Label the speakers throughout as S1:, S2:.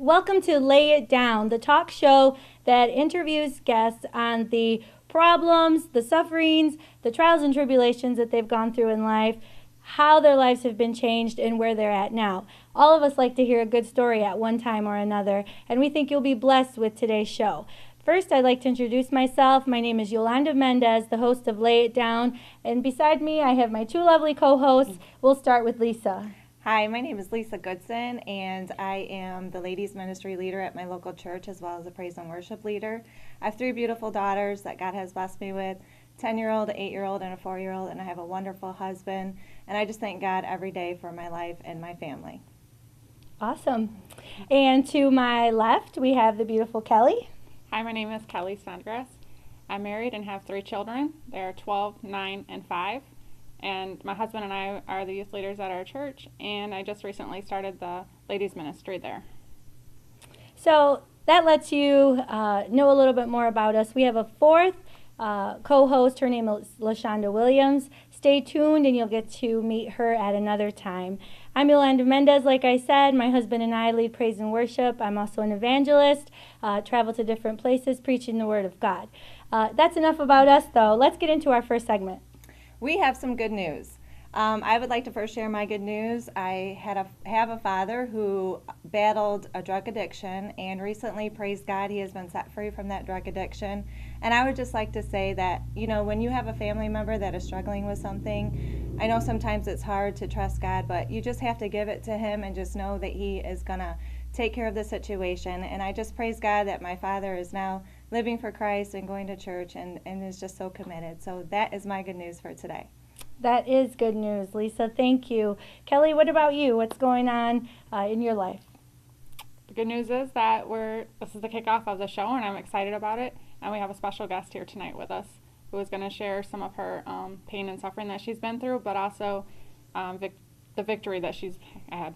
S1: Welcome to Lay It Down, the talk show that interviews guests on the problems, the sufferings, the trials and tribulations that they've gone through in life, how their lives have been changed, and where they're at now. All of us like to hear a good story at one time or another, and we think you'll be blessed with today's show. First, I'd like to introduce myself. My name is Yolanda Mendez, the host of Lay It Down, and beside me I have my two lovely co-hosts. We'll start with Lisa.
S2: Hi, my name is Lisa Goodson, and I am the ladies ministry leader at my local church as well as a praise and worship leader. I have three beautiful daughters that God has blessed me with, 10-year-old, an 8-year-old, and a 4-year-old, and I have a wonderful husband, and I just thank God every day for my life and my family.
S1: Awesome. And to my left, we have the beautiful Kelly.
S3: Hi, my name is Kelly Snodgrass. I'm married and have 3 children. They are 12, 9, and 5. And my husband and I are the youth leaders at our church, and I just recently started the ladies ministry there.
S1: So that lets you know a little bit more about us. We have a fourth co-host. Her name is LaShonda Williams. Stay tuned and you'll get to meet her at another time. I'm Yolanda Mendez, like I said. My husband and I lead praise and worship. I'm also an evangelist, travel to different places preaching the Word of God. That's enough about us, though. Let's get into our first segment.
S2: We have some good news. I would like to first share my good news. I have a father who battled a drug addiction, and recently, praise God, he has been set free from that drug addiction. And I would just like to say that, you know, when you have a family member that is struggling with something, I know sometimes it's hard to trust God, but you just have to give it to him and just know that he is going to take care of the situation. And I just praise God that my father is now living for Christ and going to church and is just so committed. So that is my good news for today.
S1: That is good news, Lisa. Thank you. Kelly, what about you? What's going on in your life?
S3: The good news is that this is the kickoff of the show, and I'm excited about it. And we have a special guest here tonight with us who is going to share some of her pain and suffering that she's been through, but also the victory that she's had.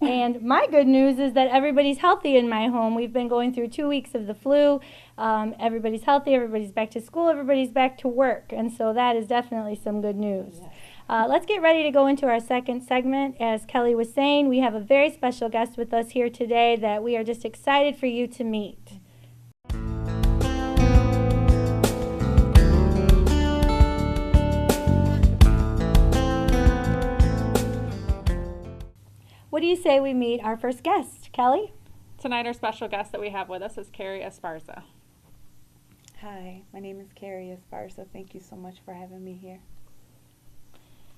S1: And my good news is that everybody's healthy in my home. We've been going through 2 weeks of the flu. Everybody's healthy. Everybody's back to school. Everybody's back to work. And so that is definitely some good news. Yes. Let's get ready to go into our second segment. As Kelly was saying, we have a very special guest with us here today that we are just excited for you to meet. What do you say we meet our first guest, Kelly?
S3: Tonight our special guest that we have with us is Carrie Esparza.
S4: Hi, my name is Carrie Esparza. Thank you so much for having me here.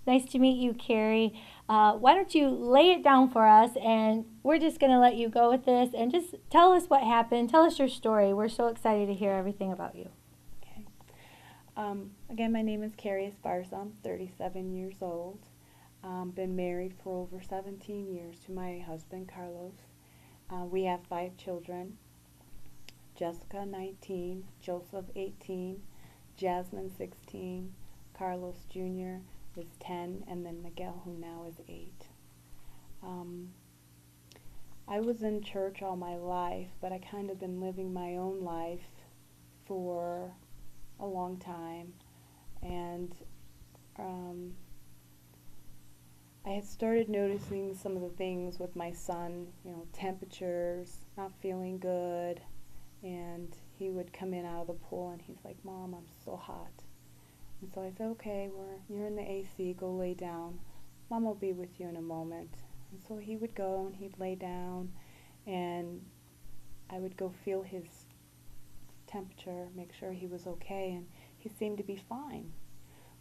S1: Nice to meet you, Carrie. Why don't you lay it down for us, and we're just going to let you go with this, and just tell us what happened. Tell us your story. We're so excited to hear everything about you.
S4: Okay. Again, my name is Carrie Esparza. I'm 37 years old. Been married for over 17 years to my husband, Carlos. We have 5 children. Jessica, 19, Joseph, 18, Jasmine, 16, Carlos Jr. is 10, and then Miguel, who now is 8. I was in church all my life, but I kind of been living my own life for a long time, and I had started noticing some of the things with my son, you know, temperatures, not feeling good, and he would come in out of the pool and he's like, "Mom, I'm so hot." And so I said, "Okay, you're in the AC, go lay down. Mom will be with you in a moment." And so he would go and he'd lay down, and I would go feel his temperature, make sure he was okay, and he seemed to be fine.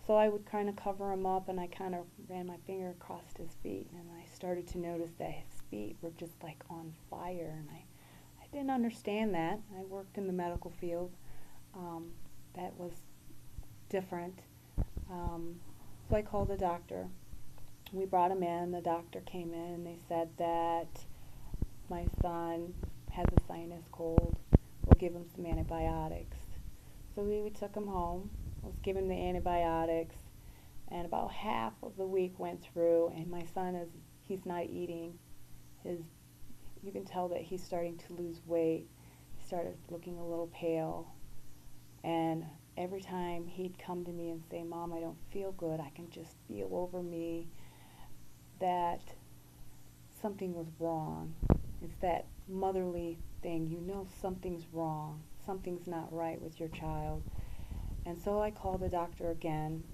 S4: So I would kind of cover him up, and I kind of ran my finger across his feet, and I started to notice that his feet were just like on fire, and I didn't understand that. I worked in the medical field. That was different. So I called the doctor. We brought him in. The doctor came in, and they said that my son has a sinus cold. We'll give him some antibiotics. So we took him home. I was giving the antibiotics, and about half of the week went through, and my son he's not eating. You can tell that he's starting to lose weight. He started looking a little pale, and every time he'd come to me and say, "Mom, I don't feel good," I can just feel over me that something was wrong. It's that motherly thing. You know something's wrong. Something's not right with your child. And so I called the doctor again,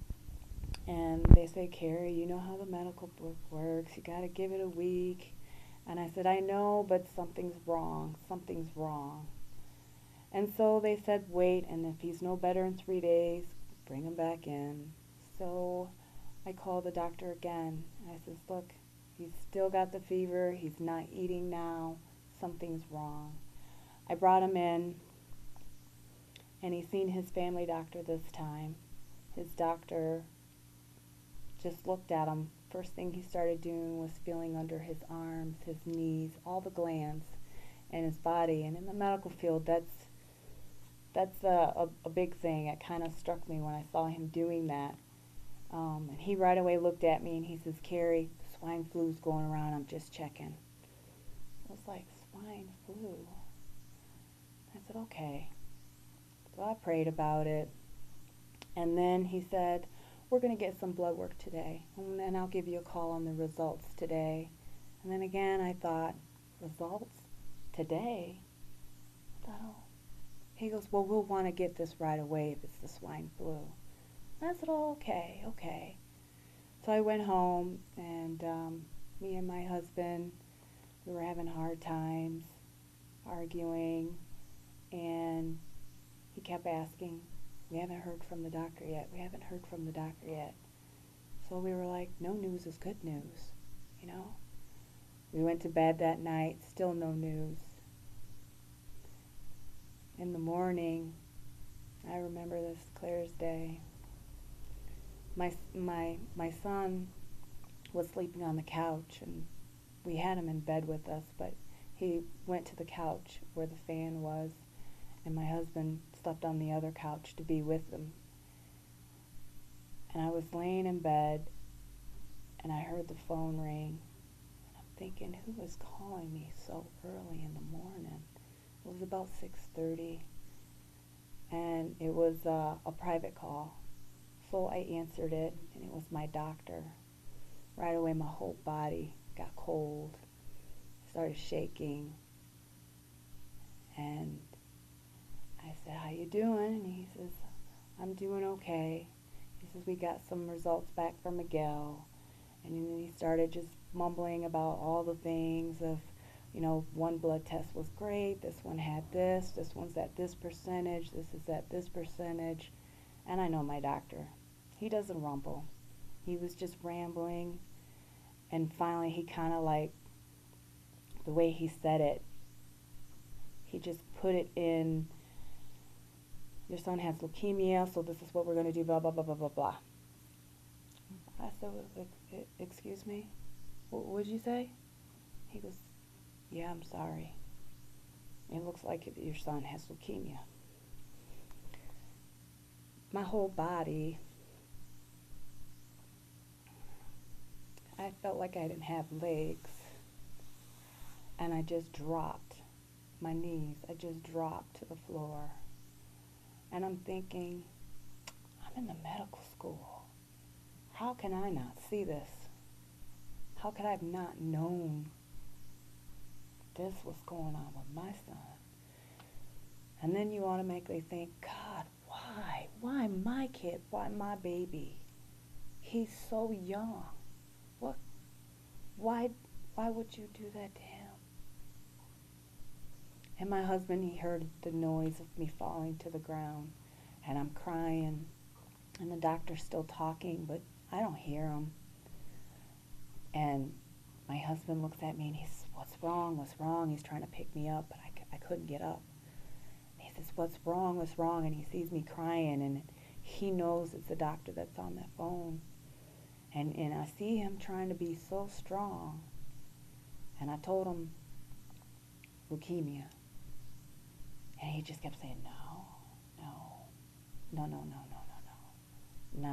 S4: and they say, Carrie, you know how the medical book works. You got to give it a week. And I said, I know, but something's wrong. Something's wrong. And so they said, wait, and if he's no better in 3 days, bring him back in. So I called the doctor again. I says, look, he's still got the fever. He's not eating now. Something's wrong. I brought him in, and he's seen his family doctor this time. His doctor just looked at him. First thing he started doing was feeling under his arms, his knees, all the glands in his body. And in the medical field, that's a big thing. It kind of struck me when I saw him doing that. And he right away looked at me and he says, Carrie, swine flu's going around. I'm just checking. I was like, swine flu? I said, okay. So I prayed about it. And then he said, we're going to get some blood work today, and I'll give you a call on the results today. And then again, I thought, results today? I thought, oh. He goes, well, we'll want to get this right away if it's the swine flu. And I said, oh, okay. So I went home, and me and my husband, we were having hard times, arguing, and he kept asking, we haven't heard from the doctor yet. So we were like, no news is good news, you know. We went to bed that night, still no news. In the morning, I remember this clear as day. My son was sleeping on the couch, and we had him in bed with us, but he went to the couch where the fan was, and my husband slept on the other couch to be with him. And I was laying in bed, and I heard the phone ring. And I'm thinking, who is calling me so early in the morning? It was about 6:30, and it was a private call. So I answered it, and it was my doctor. Right away, my whole body got cold, started shaking, and I said, how you doing? And he says, I'm doing okay. He says, we got some results back from Miguel. And then he started just mumbling about all the things of, you know, one blood test was great, this one had this one's at this percentage, this is at this percentage. And I know my doctor. He doesn't rumble. He was just rambling. And finally he kind of like, the way he said it, he just put it in, your son has leukemia, so this is what we're going to do, blah, blah, blah, blah, blah, blah. I said, excuse me? What did you say? He goes, yeah, I'm sorry. It looks like your son has leukemia. My whole body, I felt like I didn't have legs. And I just dropped. My knees, I just dropped to the floor. And I'm thinking, I'm in the medical school. How can I not see this? How could I have not known this was going on with my son? And then you automatically think, God, why? Why my kid? Why my baby? He's so young. What? Why would you do that to him? And my husband, he heard the noise of me falling to the ground, and I'm crying, and the doctor's still talking, but I don't hear him. And my husband looks at me, and he says, what's wrong? He's trying to pick me up, but I couldn't get up. And he says, what's wrong? And he sees me crying, and he knows it's the doctor that's on that phone. And I see him trying to be so strong. And I told him, leukemia. And he just kept saying, no. No,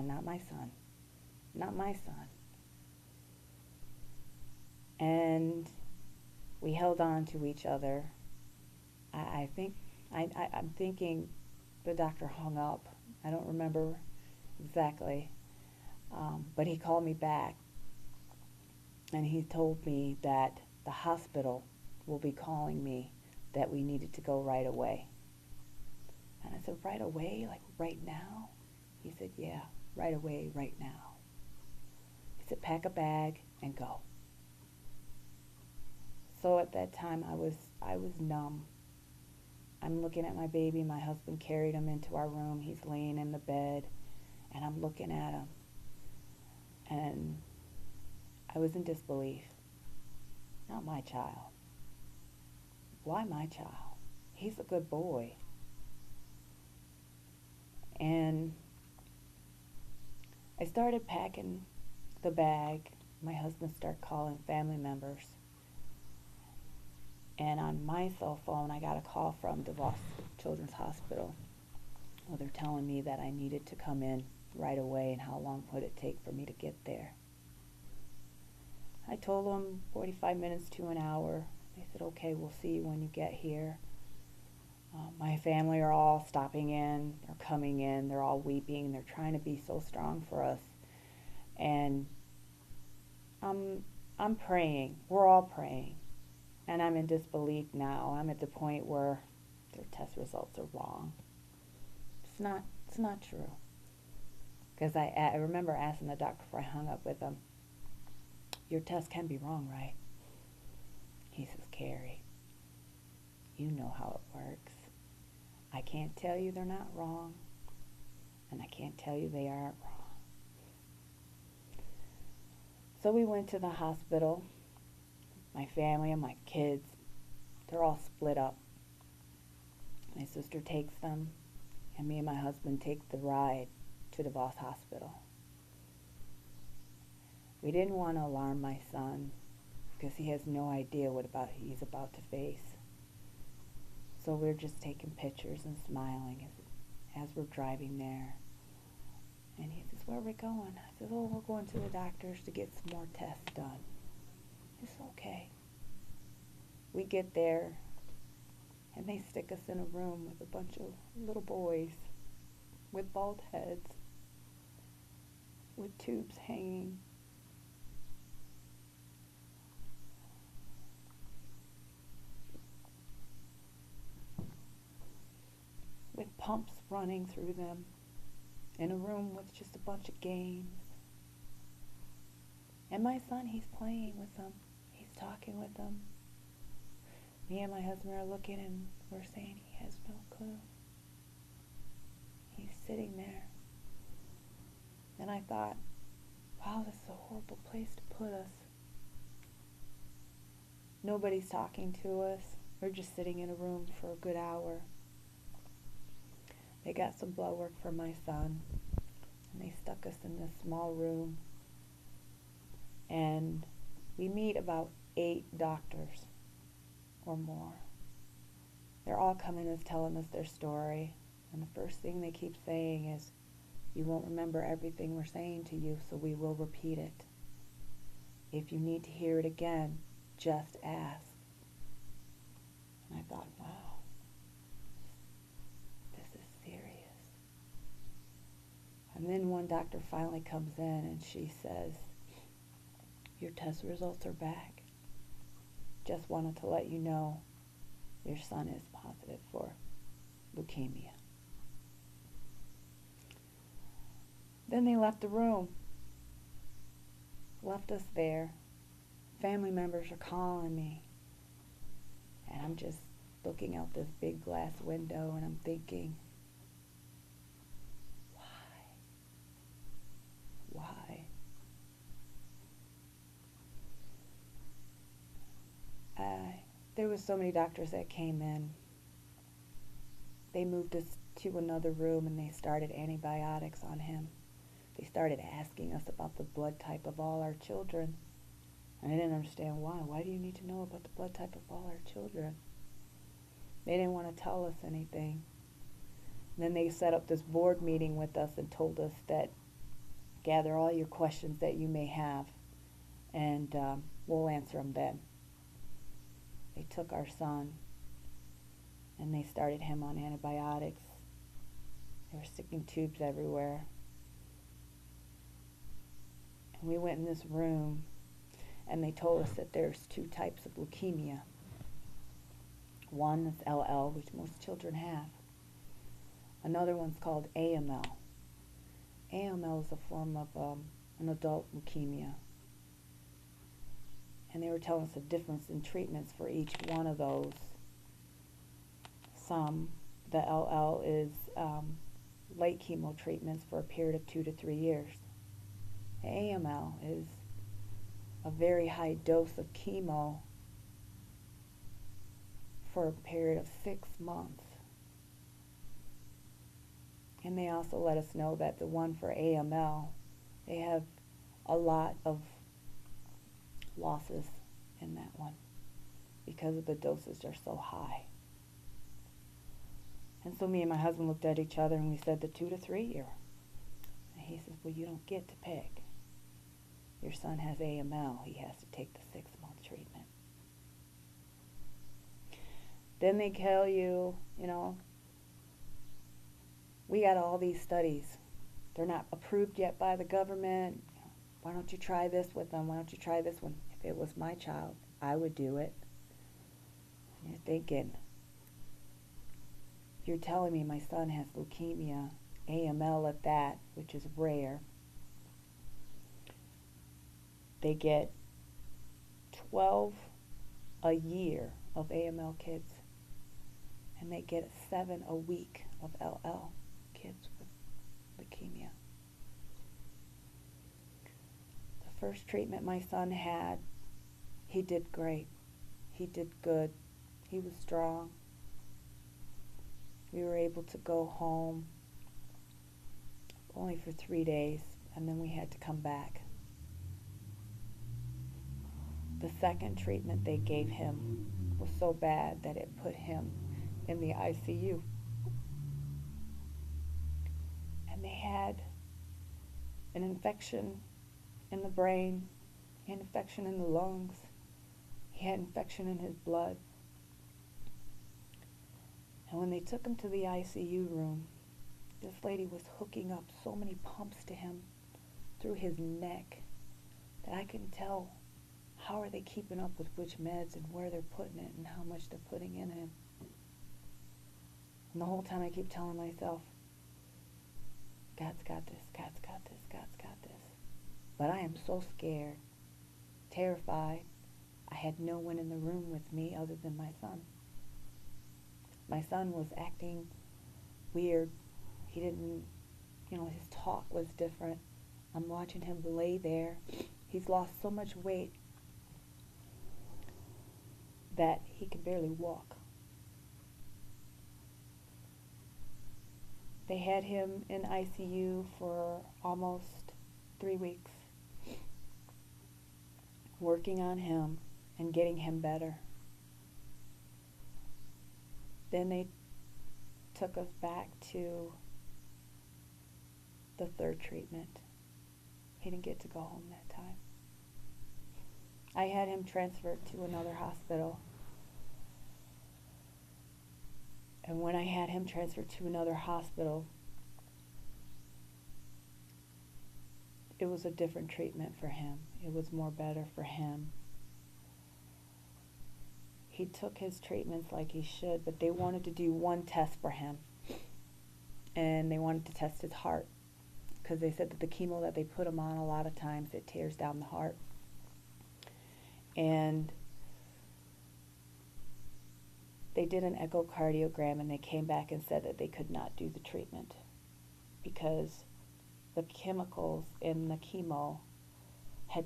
S4: not my son. Not my son. And we held on to each other. I'm thinking the doctor hung up. I don't remember exactly. But he called me back. And he told me that the hospital will be calling me that we needed to go right away. And I said, right away? Like right now? He said, yeah, right away, right now. He said, pack a bag and go. So at that time, I was numb. I'm looking at my baby. My husband carried him into our room. He's laying in the bed, and I'm looking at him. And I was in disbelief. Not my child. Why my child? He's a good boy. And I started packing the bag. My husband started calling family members. And on my cell phone, I got a call from DeVos Children's Hospital. Well, they're telling me that I needed to come in right away, and how long would it take for me to get there. I told them 45 minutes to an hour. They said, okay, we'll see you when you get here. My family are all stopping in, they're coming in, they're all weeping, they're trying to be so strong for us. And I'm praying, we're all praying. And I'm in disbelief now. I'm at the point where their test results are wrong. It's not true. Because I remember asking the doctor before I hung up with him, your test can be wrong, right? He says, Carrie, you know how it works. I can't tell you they're not wrong, and I can't tell you they aren't wrong. So we went to the hospital. My family and my kids, they're all split up. My sister takes them, and me and my husband take the ride to DeVos Hospital. We didn't want to alarm my son because he has no idea what he's about to face. So we're just taking pictures and smiling as we're driving there. And he says, where are we going? I said, oh, we're going to the doctor's to get some more tests done. It's okay. We get there, and they stick us in a room with a bunch of little boys with bald heads, with tubes hanging. With pumps running through them, in a room with just a bunch of games. And my son, he's playing with them. He's talking with them. Me and my husband are looking, and we're saying he has no clue. He's sitting there. And I thought, wow, this is a horrible place to put us. Nobody's talking to us. We're just sitting in a room for a good hour. They got some blood work for my son, and they stuck us in this small room. And we meet about 8 doctors or more. They're all coming and telling us their story. And the first thing they keep saying is, you won't remember everything we're saying to you, so we will repeat it. If you need to hear it again, just ask. And I thought, wow, this is serious. And then one doctor finally comes in, and she says, your test results are back. Just wanted to let you know your son is positive for leukemia. Then they left the room, left us there. Family members are calling me, and I'm just looking out this big glass window, and I'm thinking, why? There was so many doctors that came in. They moved us to another room, and they started antibiotics on him. They started asking us about the blood type of all our children. And I didn't understand why. Why do you need to know about the blood type of all our children? They didn't want to tell us anything. And then they set up this board meeting with us and told us that gather all your questions that you may have, and we'll answer them then. They took our son, and they started him on antibiotics. They were sticking tubes everywhere. And we went in this room, and they told us that there's 2 types of leukemia. One is LL, which most children have. Another one's called AML. AML is a form of an adult leukemia. And they were telling us the difference in treatments for each one of those. The LL is late chemo treatments for a period of 2 to 3 years. The AML is a very high dose of chemo for a period of 6 months. And they also let us know that the one for AML, they have a lot of losses in that one because of the doses are so high. And so me and my husband looked at each other and we said the 2 to 3 year. And he says, well, you don't get to pick. Your son has AML. He has to take the 6-month treatment. Then they tell you, we got all these studies. They're not approved yet by the government. Why don't you try this with them? Why don't you try this one? If it was my child, I would do it. And you're thinking, you're telling me my son has leukemia, AML at that, which is rare. They get 12 a year of AML kids, and they get 7 a week of LL kids with leukemia. The first treatment my son had, he did great. He did good. He was strong. We were able to go home only for 3 days, and then we had to come back. The second treatment they gave him was so bad that it put him in the ICU. And they had an infection in the brain, an infection in the lungs, he had infection in his blood. And when they took him to the ICU room, this lady was hooking up so many pumps to him through his neck that I couldn't tell how are they keeping up with which meds and where they're putting it and how much they're putting in him. And the whole time I keep telling myself, God's got this, God's got this, God's got this. But I am so scared, terrified. I had no one in the room with me other than my son. My son was acting weird. He didn't, his talk was different. I'm watching him lay there. He's lost so much weight that he can barely walk. They had him in ICU for almost 3 weeks, working on him and getting him better. Then they took us back to the third treatment. He didn't get to go home that time. I had him transferred to another hospital. And when I had him transferred to another hospital, it was a different treatment for him. It was more better for him. He took his treatments like he should, but they wanted to do one test for him. And they wanted to test his heart, because they said that the chemo that they put him on, a lot of times it tears down the heart. And they did an echocardiogram, and they came back and said that they could not do the treatment because the chemicals in the chemo had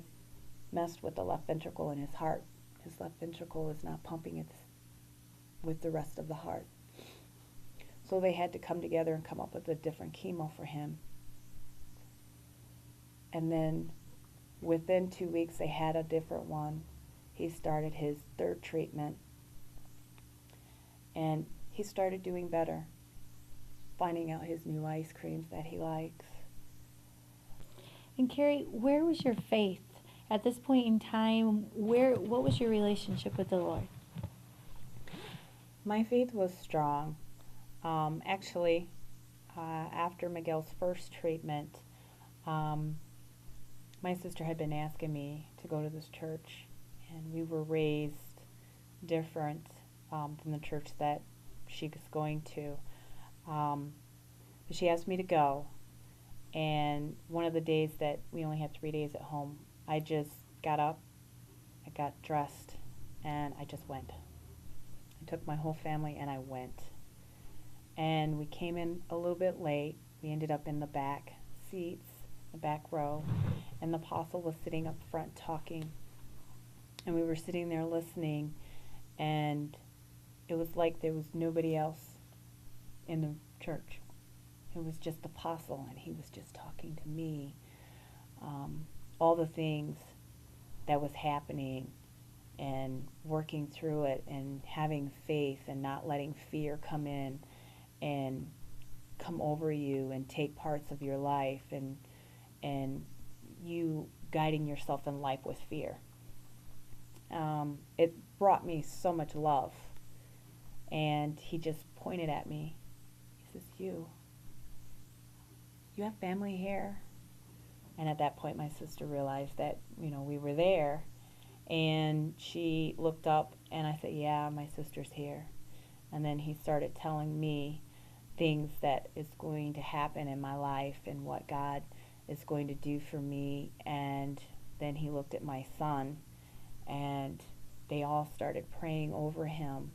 S4: messed with the left ventricle in his heart. His left ventricle is not pumping it with the rest of the heart. So they had to come together and come up with a different chemo for him. And then within 2 weeks, they had a different one. He started his third treatment, and he started doing better, finding out his new ice creams that he likes.
S1: And Carrie, where was your faith at this point in time? What was your relationship with the Lord?
S4: My faith was strong. Actually, after Miguel's first treatment, my sister had been asking me to go to this church, and we were raised different.
S5: from the church that she was going to. But she asked me to go, and one of the days that we only had 3 days at home, I just got up, I got dressed, and I just went. I took my whole family and I went. And we came in a little bit late. We ended up in the back seats, the back row, and the apostle was sitting up front talking. And we were sitting there listening, and it was like there was nobody else in the church. It was just the apostle, and he was just talking to me. All the things that was happening and working through it and having faith and not letting fear come in and come over you and take parts of your life, and you guiding yourself in life with fear. It brought me so much love. And he just pointed at me. He says, you have family here? And at that point, my sister realized that, we were there. And she looked up, and I said, yeah, my sister's here. And then he started telling me things that is going to happen in my life and what God is going to do for me. And then he looked at my son, and they all started praying over him.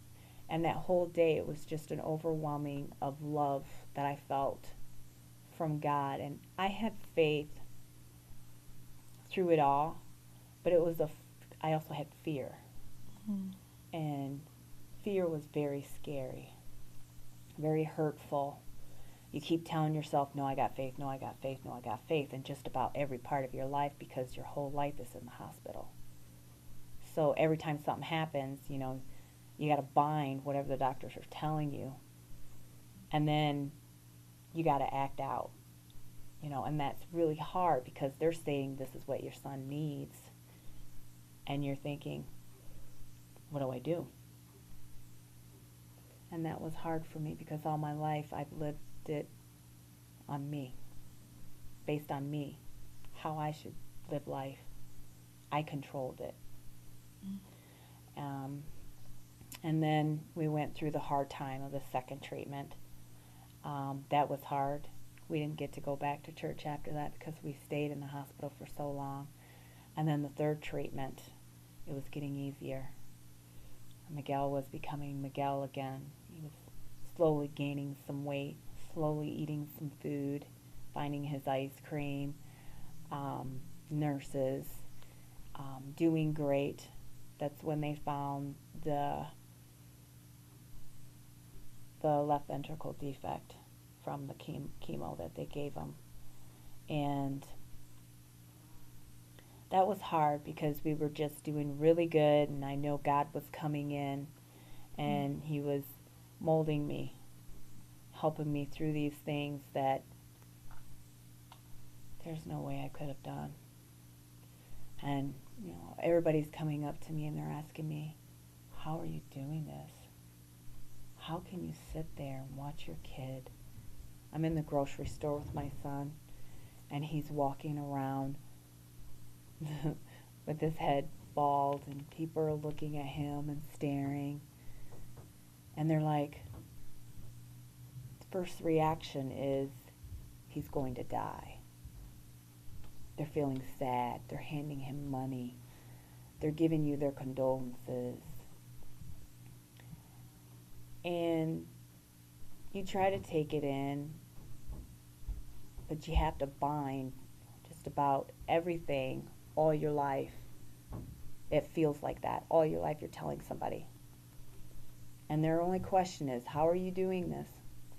S5: And that whole day, it was just an overwhelming of love that I felt from God. And I had faith through it all, but I also had fear. Mm-hmm. And fear was very scary, very hurtful. You keep telling yourself, no, I got faith, no, I got faith, no, I got faith, in just about every part of your life, because your whole life is in the hospital. So every time something happens, you got to bind whatever the doctors are telling you. And then you got to act out. And that's really hard, because they're saying this is what your son needs. And you're thinking, what do I do? And that was hard for me, because all my life I've lived it on me, based on me, how I should live life. I controlled it. And then we went through the hard time of the second treatment. That was hard. We didn't get to go back to church after that, because we stayed in the hospital for so long. And then the third treatment, it was getting easier. Miguel was becoming Miguel again. He was slowly gaining some weight, slowly eating some food, finding his ice cream, nurses, doing great. That's when they found the left ventricle defect from the chemo that they gave him. And that was hard, because we were just doing really good, and I know God was coming in, and he was molding me, helping me through these things that there's no way I could have done. And everybody's coming up to me, and they're asking me, how are you doing this? How can you sit there and watch your kid? I'm in the grocery store with my son, and he's walking around with his head bald, and people are looking at him and staring. And they're like, the first reaction is, he's going to die. They're feeling sad. They're handing him money. They're giving you their condolences. And you try to take it in, but you have to bind just about everything all your life. It feels like that. All your life you're telling somebody. And their only question is, how are you doing this?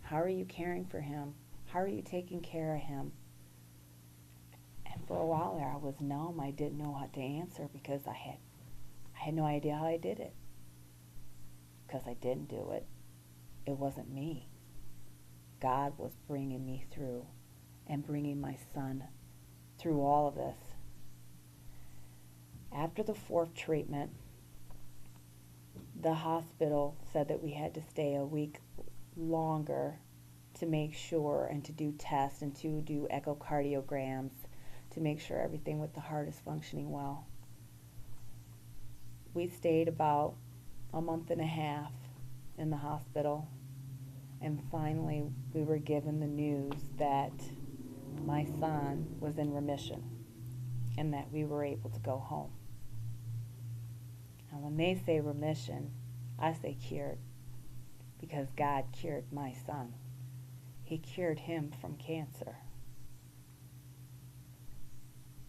S5: How are you caring for him? How are you taking care of him? And for a while there, I was numb. I didn't know what to answer, because I had no idea how I did it. Because I didn't do it. It wasn't me. God was bringing me through, and bringing my son through all of this. After the fourth treatment, the hospital said that we had to stay a week longer to make sure, and to do tests, and to do echocardiograms to make sure everything with the heart is functioning well. We stayed about a month and a half, in the hospital. And finally, we were given the news that my son was in remission and that we were able to go home. And when they say remission, I say cured, because God cured my son. He cured him from cancer.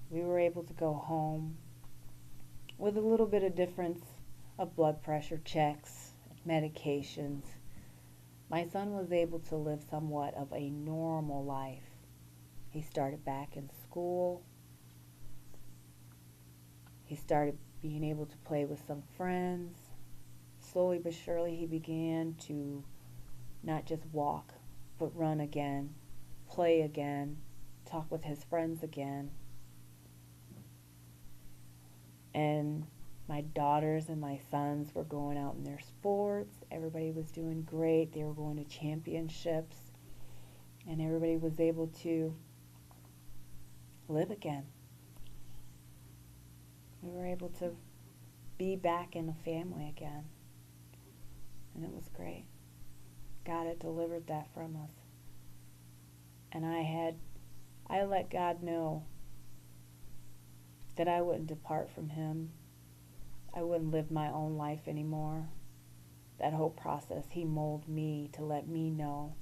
S5: We were able to go home with a little bit of difference of blood pressure checks, medications. My son was able to live somewhat of a normal life. He started back in school. He started being able to play with some friends. Slowly but surely he began to not just walk, but run again, play again, talk with his friends again. And my daughters and my sons were going out in their sports. Everybody was doing great. They were going to championships. And everybody was able to live again. We were able to be back in a family again. And it was great. God had delivered that from us. And I let God know that I wouldn't depart from Him. I wouldn't live my own life anymore. That whole process, He molded me to let me know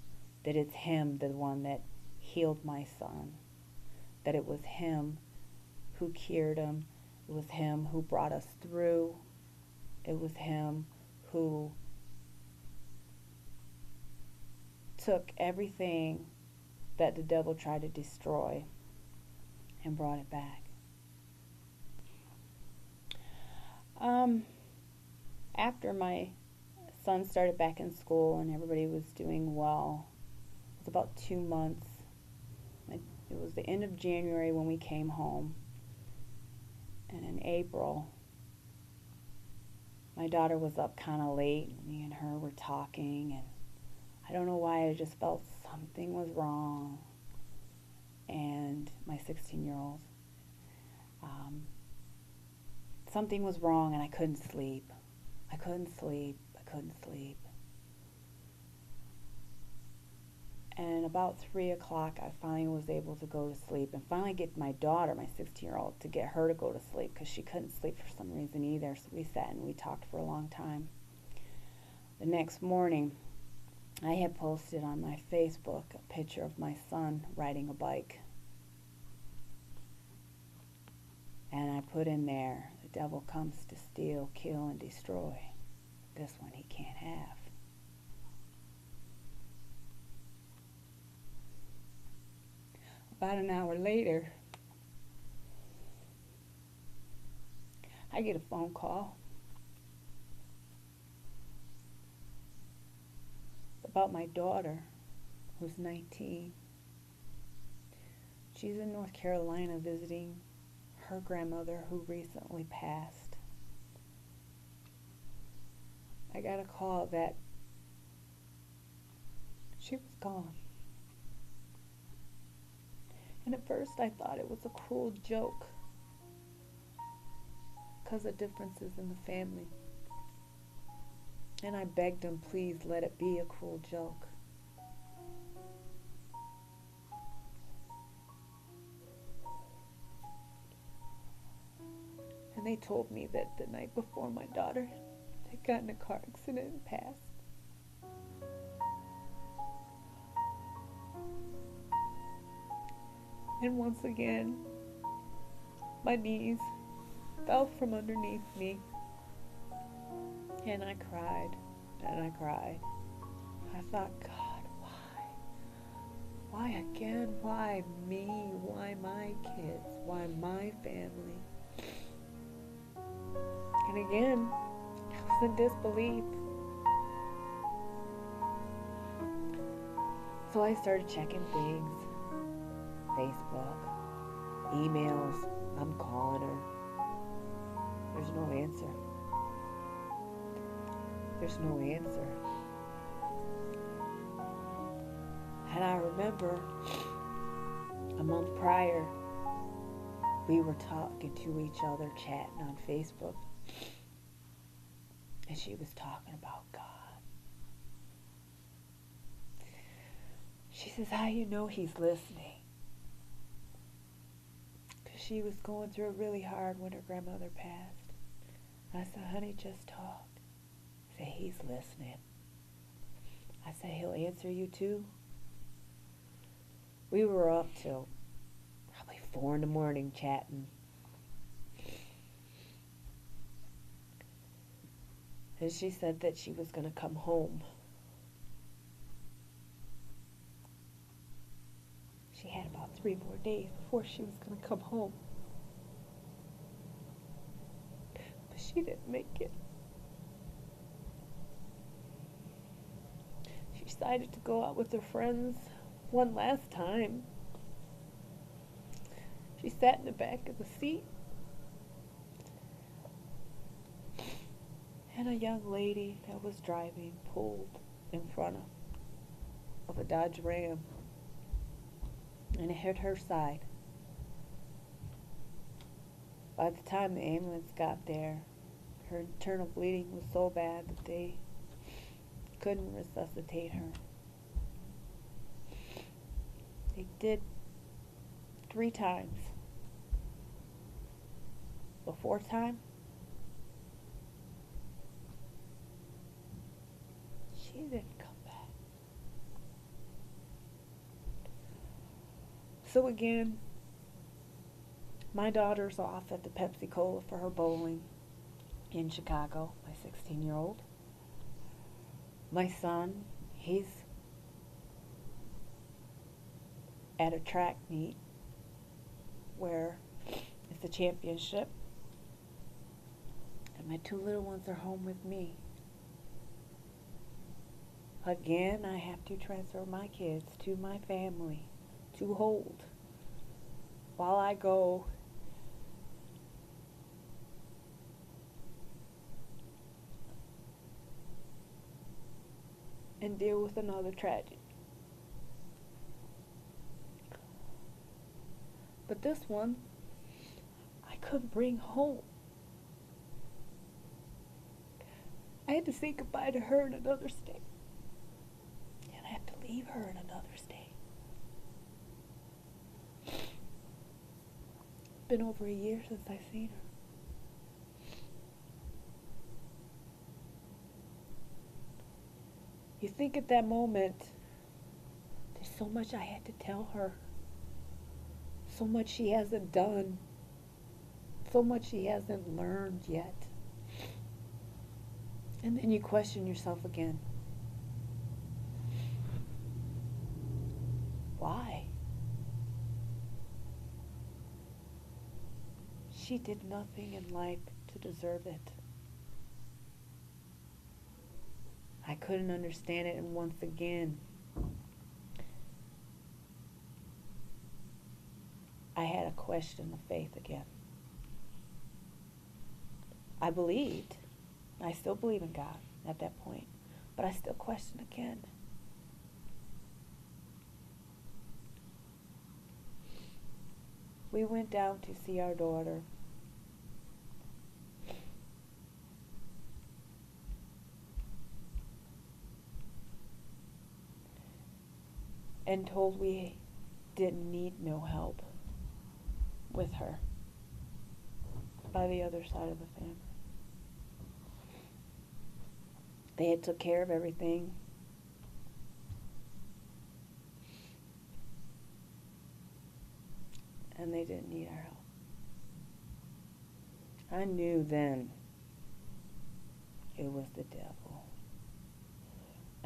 S5: that it's Him, the one that healed my son. That it was Him who cured him. It was Him who brought us through. It was Him who took everything that the devil tried to destroy and brought it back. After my son started back in school and everybody was doing well, it was about 2 months. It was the end of January when we came home. And in April, my daughter was up kind of late. Me and her were talking, and I don't know why, I just felt something was wrong. And my 16-year-old, something was wrong, and I couldn't sleep. I couldn't sleep. And about 3 o'clock, I finally was able to go to sleep and finally get my daughter, my 16-year-old, to get her to go to sleep because she couldn't sleep for some reason either. So we sat and we talked for a long time. The next morning, I had posted on my Facebook a picture of my son riding a bike. And I put in there, the devil comes to steal, kill, and destroy. This one he can't have. About an hour later, I get a phone call about my daughter, who's 19. She's in North Carolina visiting her grandmother who recently passed. I got a call that she was gone. And at first I thought it was a cruel joke because of differences in the family. And I begged him, please let it be a cruel joke. And they told me that the night before my daughter had gotten in a car accident and passed. And once again, my knees fell from underneath me. And I cried, and I cried. I thought, God, why? Why again? Why me? Why my kids? Why my family? And again, I was in disbelief. So I started checking things. Facebook, emails, I'm calling her. There's no answer. There's no answer. And I remember a month prior, we were talking to each other, chatting on Facebook. And she was talking about God. She says, how you know he's listening? Because she was going through it really hard when her grandmother passed. I said, honey, just talk. I said, he's listening. I said, he'll answer you too. We were up till probably 4 in the morning chatting. And she said that she was going to come home. She had about 3 more days before she was going to come home. But she didn't make it. She decided to go out with her friends one last time. She sat in the back of the seat. And a young lady that was driving pulled in front of a Dodge Ram. And it hit her side. By the time the ambulance got there, her internal bleeding was so bad that they couldn't resuscitate her. They did 3 times. The 4th time, she didn't come back. So again, my daughter's off at the Pepsi Cola for her bowling in Chicago, my 16-year-old. My son, he's at a track meet where it's a championship. And my 2 little ones are home with me. Again, I have to transfer my kids to my family to hold while I go and deal with another tragedy. But this one, I couldn't bring home. I had to say goodbye to her in another state. And I had to leave her in another state. Been over a year since I've seen her. You think at that moment, there's so much I had to tell her. So much she hasn't done. So much she hasn't learned yet. And then you question yourself again. Why? She did nothing in life to deserve it. I couldn't understand it, and once again, I had a question of faith again. I believed. I still believe in God at that point, but I still question again. We went down to see our daughter. And told we didn't need no help with her by the other side of the family. They had took care of everything. And they didn't need our help. I knew then it was the devil.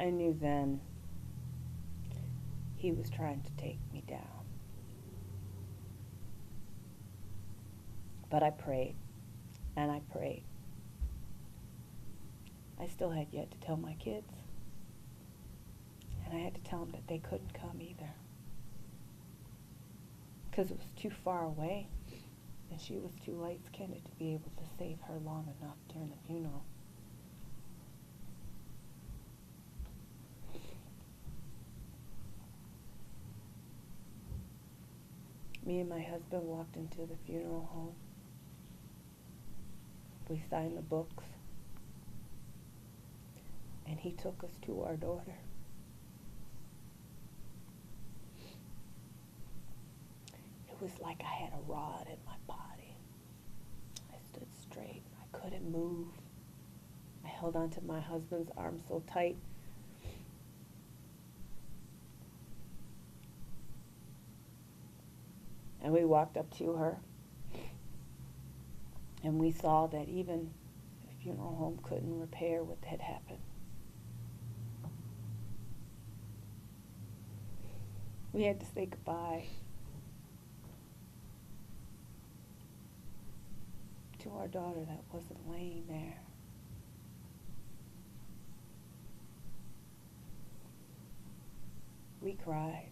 S5: I knew then he was trying to take me down. But I prayed, and I prayed. I still had yet to tell my kids. And I had to tell them that they couldn't come either. Because it was too far away, and she was too light-skinned to be able to save her long enough during the funeral. Me and my husband walked into the funeral home. We signed the books. And he took us to our daughter. was like I had a rod in my body. I stood straight. I couldn't move. I held onto my husband's arm so tight. And we walked up to her. And we saw that even the funeral home couldn't repair what had happened. We had to say goodbye to our daughter that wasn't laying there. We cried.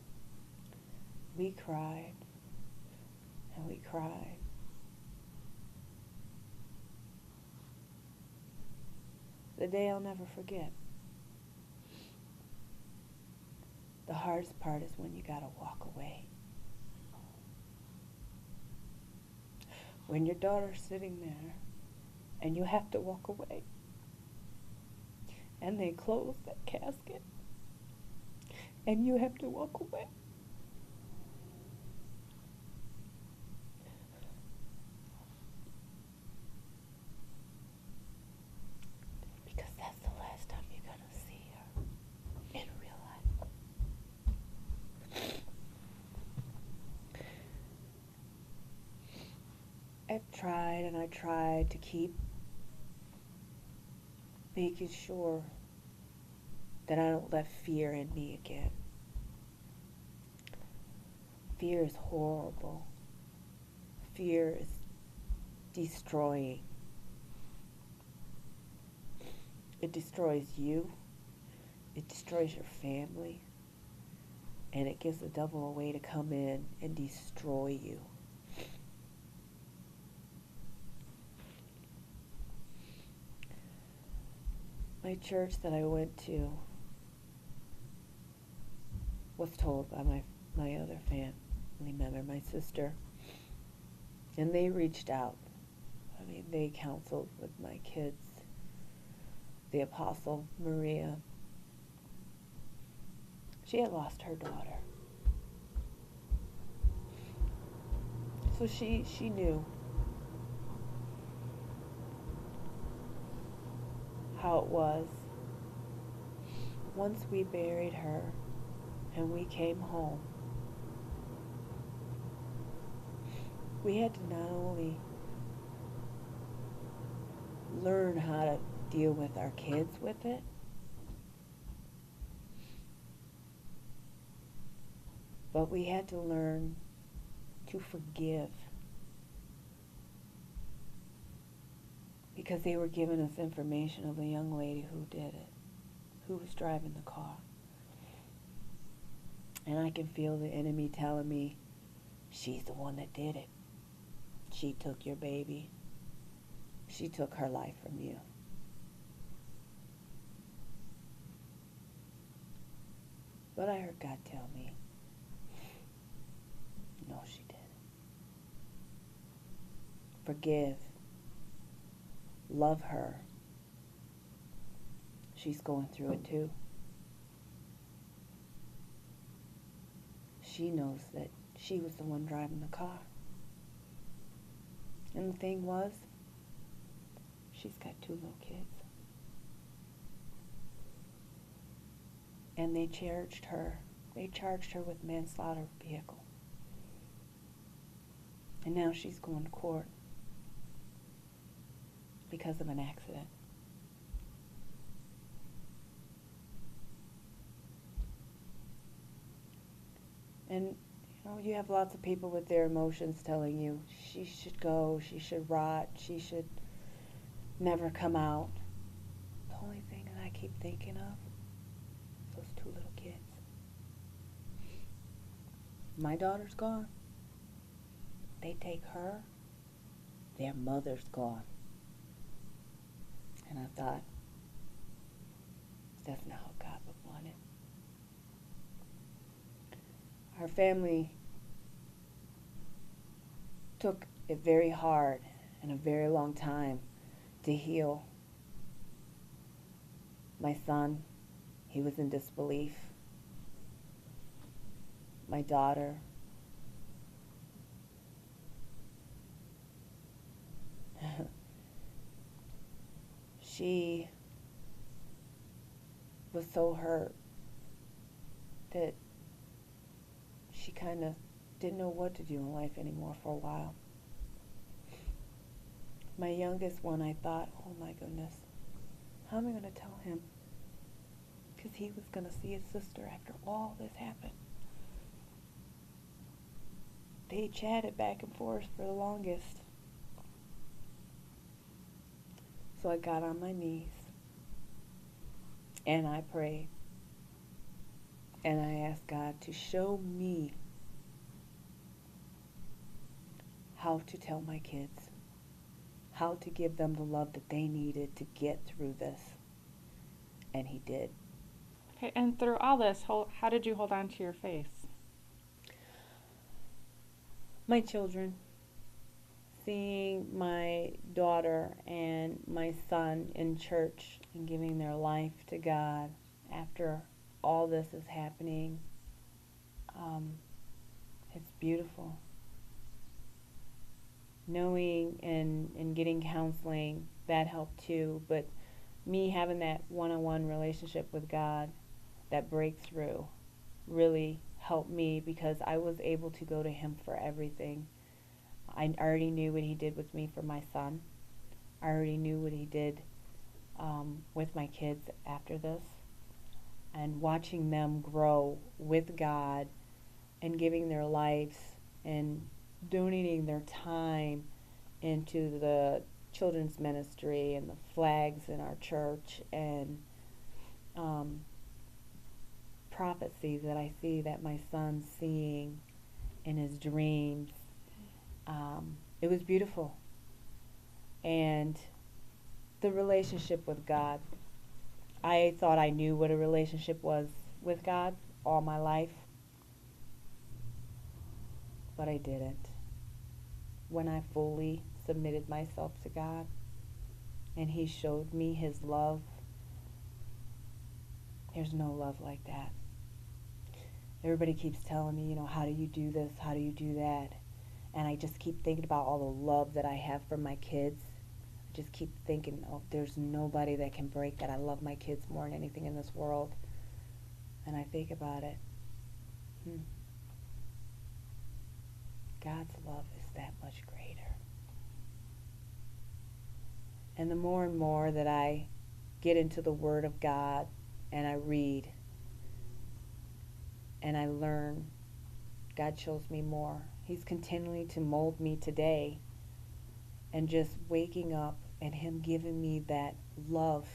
S5: We cried. And we cried. The day I'll never forget. The hardest part is when you gotta walk away. When your daughter's sitting there and you have to walk away. And they close that casket and you have to walk away. Because that's the last time you're gonna see her in real life. I've tried and I tried to keep making sure that I don't let fear in me again. Fear is horrible. Fear is destroying. It destroys you. It destroys your family. And it gives the devil a way to come in and destroy you. My church that I went to was told by my other family member, my sister, and they reached out. I mean, they counseled with my kids. The Apostle Maria, she had lost her daughter. So she knew how it was. Once we buried her and we came home, we had to not only learn how to deal with our kids with it, but we had to learn to forgive. Because they were giving us information of a young lady who did it, who was driving the car. And I can feel the enemy telling me, she's the one that did it. She took your baby. She took her life from you. But I heard God tell me, no, she didn't. Forgive. Love her. She's going through it too. She knows that she was the one driving the car. And the thing was, she's got 2 little kids. And they charged her with manslaughter vehicle. And now she's going to court because of an accident. And you have lots of people with their emotions telling you she should go, she should rot, she should never come out. The only thing that I keep thinking of is those 2 little kids. My daughter's gone. They take her, their mother's gone. And I thought, that's not how God would want it. Our family took it very hard and a very long time to heal. My son, he was in disbelief. My daughter, she was so hurt that she kind of didn't know what to do in life anymore for a while. My youngest one, I thought, oh my goodness, how am I going to tell him? Because he was going to see his sister after all this happened. They chatted back and forth for the longest. So I got on my knees and I prayed. And I asked God to show me how to tell my kids, how to give them the love that they needed to get through this. And he did.
S3: Okay, and through all this, how did you hold on to your faith?
S5: My children, seeing my daughter and my son in church and giving their life to God after all this is happening, it's beautiful. Knowing and getting counseling, that helped too, but me having that one-on-one relationship with God, that breakthrough, really helped me because I was able to go to him for everything. I already knew what he did with me for my son. I already knew what he did with my kids after this. And watching them grow with God and giving their lives and donating their time into the children's ministry and the flags in our church and prophecies that I see that my son's seeing in his dreams. It was beautiful. And the relationship with God, I thought I knew what a relationship was with God all my life, but I didn't. When I fully submitted myself to God and he showed me his love, there's no love like that. Everybody keeps telling me, how do you do this? How do you do that? And I just keep thinking about all the love that I have for my kids. I just keep thinking, oh, there's nobody that can break that. I love my kids more than anything in this world. And I think about it. God's love is that much greater. And the more and more that I get into the Word of God and I read and I learn, God shows me more. He's continuing to mold me today, and just waking up and him giving me that love.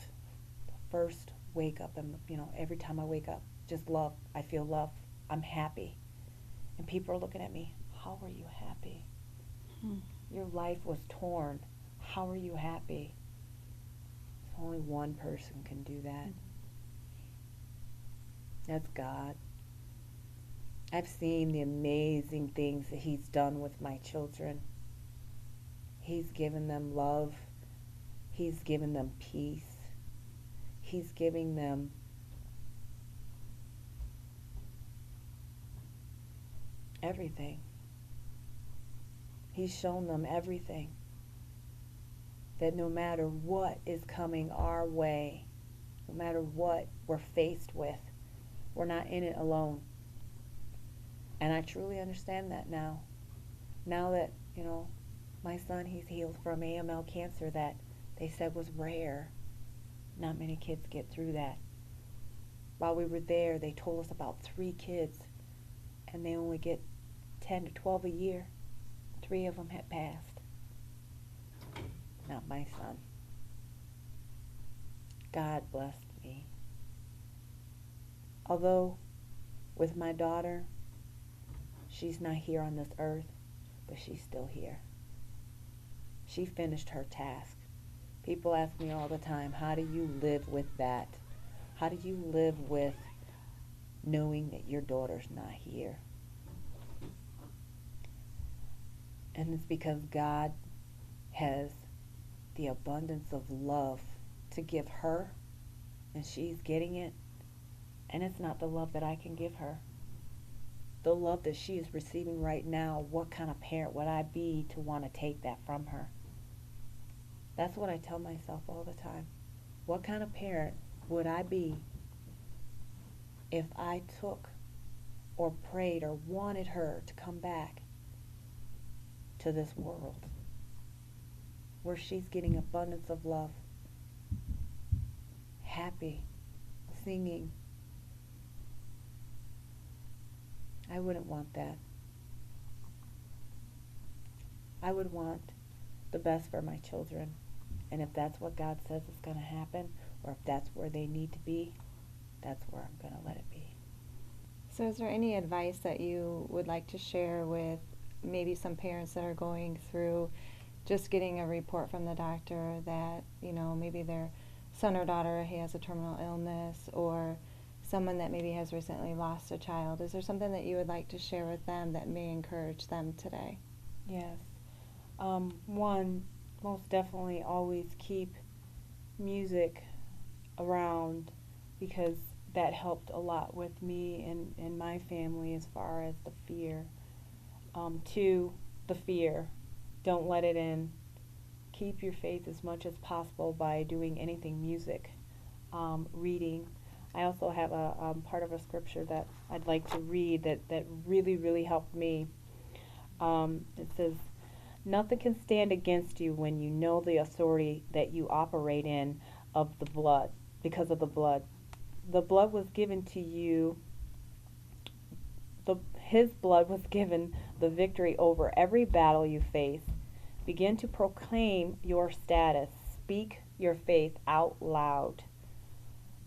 S5: The first wake up, and every time I wake up, just love. I feel love. I'm happy. And people are looking at me, how are you happy? Your life was torn. How are you happy? Only one person can do that. That's God. I've seen the amazing things that he's done with my children. He's given them love. He's given them peace. He's giving them everything. He's shown them everything. That no matter what is coming our way, no matter what we're faced with, we're not in it alone. And I truly understand that now. Now that, my son, he's healed from AML cancer that they said was rare. Not many kids get through that. While we were there, they told us about 3 kids, and they only get 10 to 12 a year. 3 of them had passed. Not my son. God blessed me. Although, with my daughter, she's not here on this earth, but she's still here. She finished her task. People ask me all the time, how do you live with that? How do you live with knowing that your daughter's not here? And it's because God has the abundance of love to give her, and she's getting it. And it's not the love that I can give her. The love that she is receiving right now, what kind of parent would I be to want to take that from her? That's what I tell myself all the time. What kind of parent would I be if I took or prayed or wanted her to come back to this world where she's getting abundance of love, happy, singing? I wouldn't want that. I would want the best for my children. And if that's what God says is going to happen, or if that's where they need to be, that's where I'm going to let it be.
S2: So is there any advice that you would like to share with maybe some parents that are going through just getting a report from the doctor that, maybe their son or daughter has a terminal illness, or someone that maybe has recently lost a child? Is there something that you would like to share with them that may encourage them today?
S5: Yes. One, most definitely always keep music around, because that helped a lot with me and my family as far as the fear. Two, the fear. Don't let it in. Keep your faith as much as possible by doing anything music, reading. I also have a part of a scripture that I'd like to read that really, really helped me. It says, "Nothing can stand against you when you know the authority that you operate in of the blood, because of the blood. The blood was given to you, His blood was given the victory over every battle you face. Begin to proclaim your status. Speak your faith out loud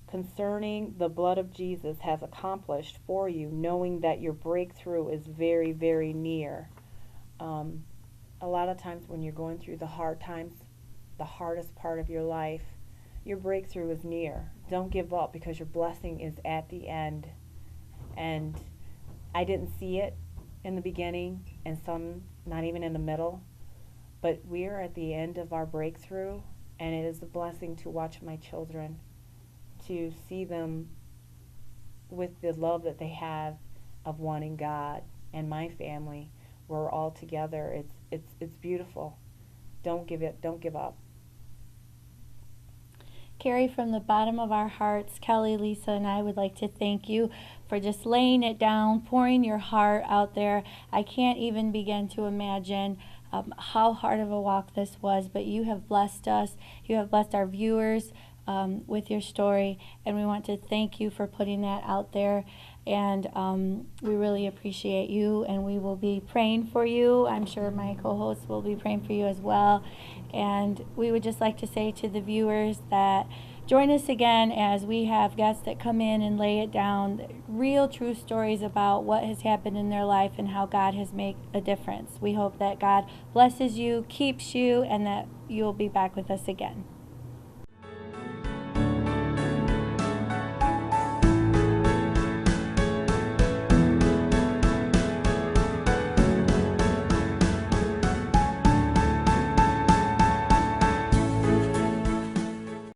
S5: concerning the blood of Jesus has accomplished for you, knowing that your breakthrough is very, very near." A lot of times when you're going through the hard times, the hardest part of your life, your breakthrough is near. Don't give up, because your blessing is at the end. And I didn't see it in the beginning, and some not even in the middle, but we are at the end of our breakthrough, and it is a blessing to watch my children, to see them with the love that they have of wanting God, and my family. We're all together. It's beautiful. Don't give up.
S1: Carrie, from the bottom of our hearts, Kelly, Lisa, and I would like to thank you for just laying it down, pouring your heart out there. I can't even begin to imagine how hard of a walk this was, but you have blessed us. You have blessed our viewers with your story, and we want to thank you for putting that out there. And we really appreciate you, and we will be praying for you. I'm sure my co-hosts will be praying for you as well. And we would just like to say to the viewers that join us again as we have guests that come in and lay it down, real true stories about what has happened in their life and how God has made a difference. We hope that God blesses you, keeps you, and that you'll be back with us again.